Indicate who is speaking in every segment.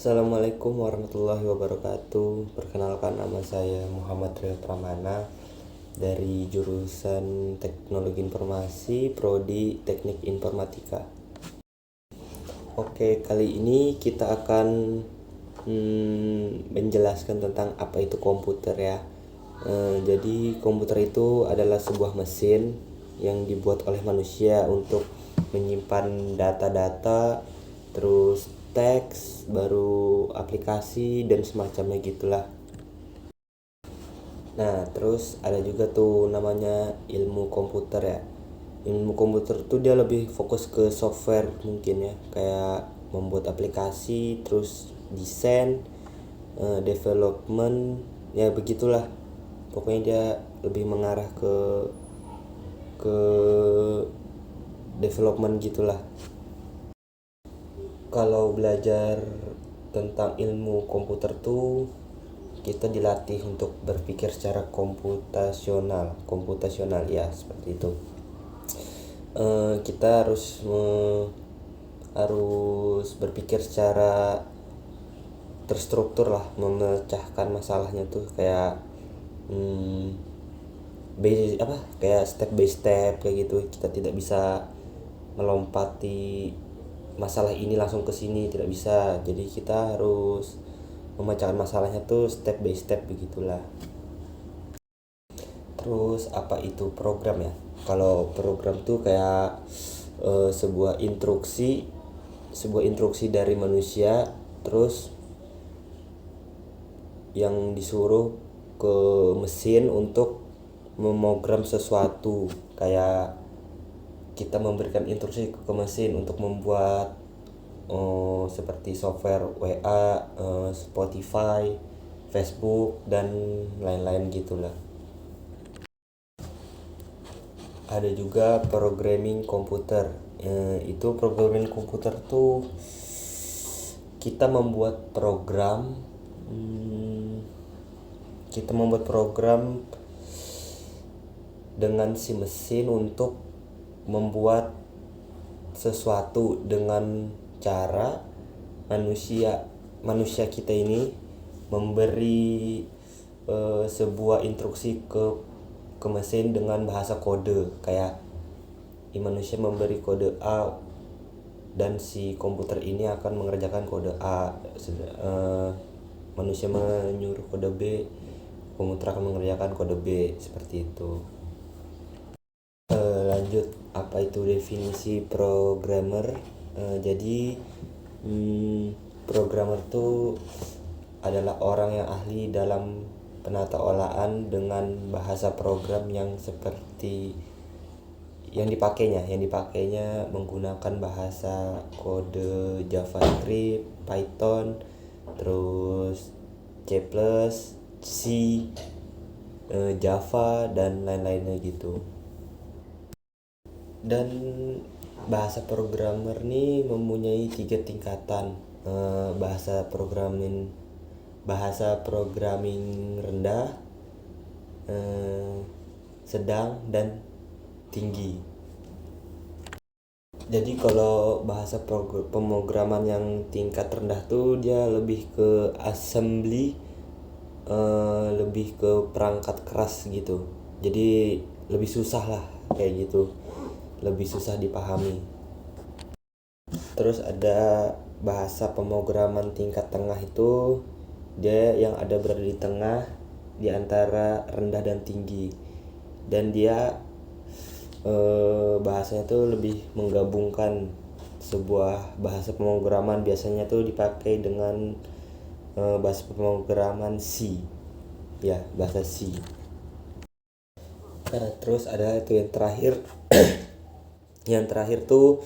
Speaker 1: Assalamualaikum warahmatullahi wabarakatuh. Perkenalkan, nama saya Muhammad Rio Pramana dari jurusan Teknologi Informasi, Prodi Teknik Informatika. Oke, kali ini kita akan menjelaskan tentang apa itu komputer ya. Jadi komputer itu adalah sebuah mesin yang dibuat oleh manusia untuk menyimpan data-data, terus teks, baru aplikasi dan semacamnya gitulah. Nah, terus ada juga tuh namanya ilmu komputer ya. Ilmu komputer tuh dia lebih fokus ke software mungkin ya, kayak membuat aplikasi, terus desain, development, ya begitulah. Pokoknya dia lebih mengarah ke development gitulah. Kalau belajar tentang ilmu komputer tuh kita dilatih untuk berpikir secara komputasional ya, seperti itu. Kita harus berpikir secara terstruktur lah, memecahkan masalahnya tuh kayak kayak step by step kayak gitu. Kita tidak bisa melompati masalah ini langsung ke sini, tidak bisa. Jadi kita harus memecahkan masalahnya tuh step by step begitulah. Terus apa itu program ya? Kalau program tuh kayak sebuah instruksi dari manusia, terus yang disuruh ke mesin untuk memogram sesuatu. Kayak kita memberikan instruksi ke mesin untuk membuat seperti software WA, Spotify, Facebook, dan lain-lain gitulah. Ada juga programming komputer. Itu programming komputer tuh kita membuat program dengan si mesin untuk membuat sesuatu dengan cara manusia kita ini memberi sebuah instruksi ke mesin dengan bahasa kode. Kayak manusia memberi kode A dan si komputer ini akan mengerjakan kode A. Manusia menyuruh kode B, komputer akan mengerjakan kode B, seperti itu. Lanjut, apa itu definisi programmer? Jadi programmer tuh adalah orang yang ahli dalam penataolaan dengan bahasa program yang dipakainya menggunakan bahasa kode JavaScript, Python, terus C++, C, Java, dan lain-lainnya gitu. Dan bahasa programmer nih mempunyai 3 tingkatan. Bahasa programming rendah, sedang, dan tinggi. Jadi kalau bahasa pemrograman yang tingkat rendah tuh dia lebih ke assembly, lebih ke perangkat keras gitu. Jadi lebih susah lah kayak gitu, lebih susah dipahami. Terus ada bahasa pemrograman tingkat tengah, itu dia yang ada berada di tengah di antara rendah dan tinggi, dan dia bahasanya tuh lebih menggabungkan sebuah bahasa pemrograman. Biasanya tuh dipakai dengan bahasa pemrograman C ya, bahasa C. Terus ada itu yang terakhir yang terakhir tuh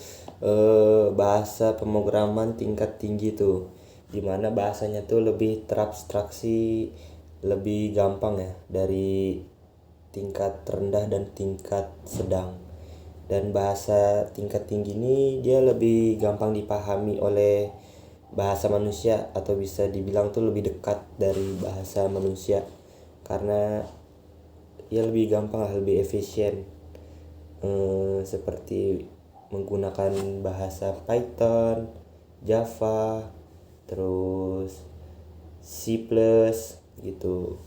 Speaker 1: bahasa pemrograman tingkat tinggi tuh, dimana bahasanya tuh lebih terabstraksi, lebih gampang ya dari tingkat rendah dan tingkat sedang. Dan bahasa tingkat tinggi ini dia lebih gampang dipahami oleh bahasa manusia, atau bisa dibilang tuh lebih dekat dari bahasa manusia, karena ya lebih gampang lah, lebih efisien. Seperti menggunakan bahasa Python, Java, terus C+, gitu.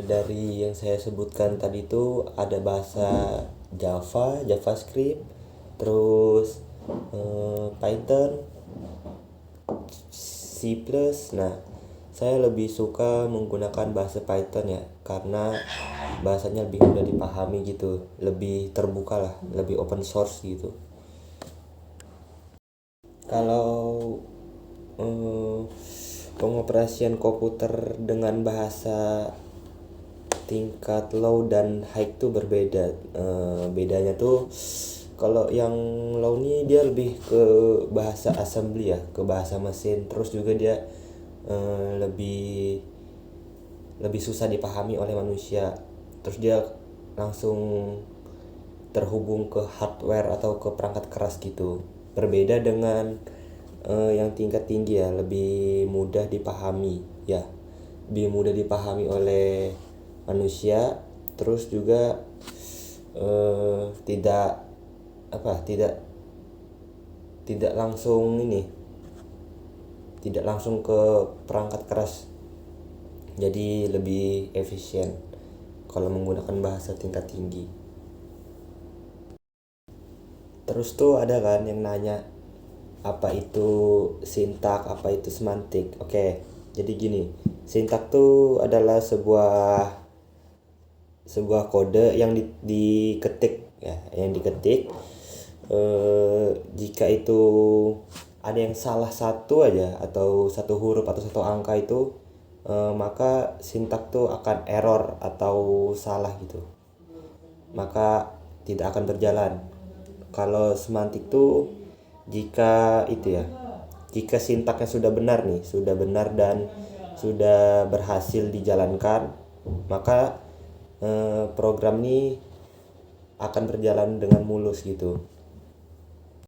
Speaker 1: Dari yang saya sebutkan tadi itu ada bahasa Java, JavaScript, terus Python, C+. Nah, saya lebih suka menggunakan bahasa Python ya, karena bahasanya lebih mudah dipahami gitu, lebih terbuka lah, lebih open source gitu. Kalau eh, pengoperasian komputer dengan bahasa tingkat low dan high tuh berbeda. Bedanya tuh kalau yang low nih dia lebih ke bahasa assembly ya, ke bahasa mesin. Terus juga dia lebih lebih susah dipahami oleh manusia. Terus dia langsung terhubung ke hardware atau ke perangkat keras gitu. Berbeda dengan yang tingkat tinggi ya, lebih mudah dipahami ya, lebih mudah dipahami oleh manusia. Terus juga tidak apa tidak tidak langsung ini tidak langsung ke perangkat keras, jadi lebih efisien kalau menggunakan bahasa tingkat tinggi. Terus tuh ada kan yang nanya apa itu sintak, apa itu semantik. Oke, jadi gini, sintak tuh adalah sebuah sebuah kode yang diketik ya, yang diketik. Jika itu ada yang salah satu aja atau satu huruf atau satu angka itu, maka sintak tuh akan error atau salah gitu, maka tidak akan berjalan. Kalau semantik tuh jika itu ya, jika sintaknya sudah benar nih, sudah benar dan sudah berhasil dijalankan, maka program ini akan berjalan dengan mulus gitu.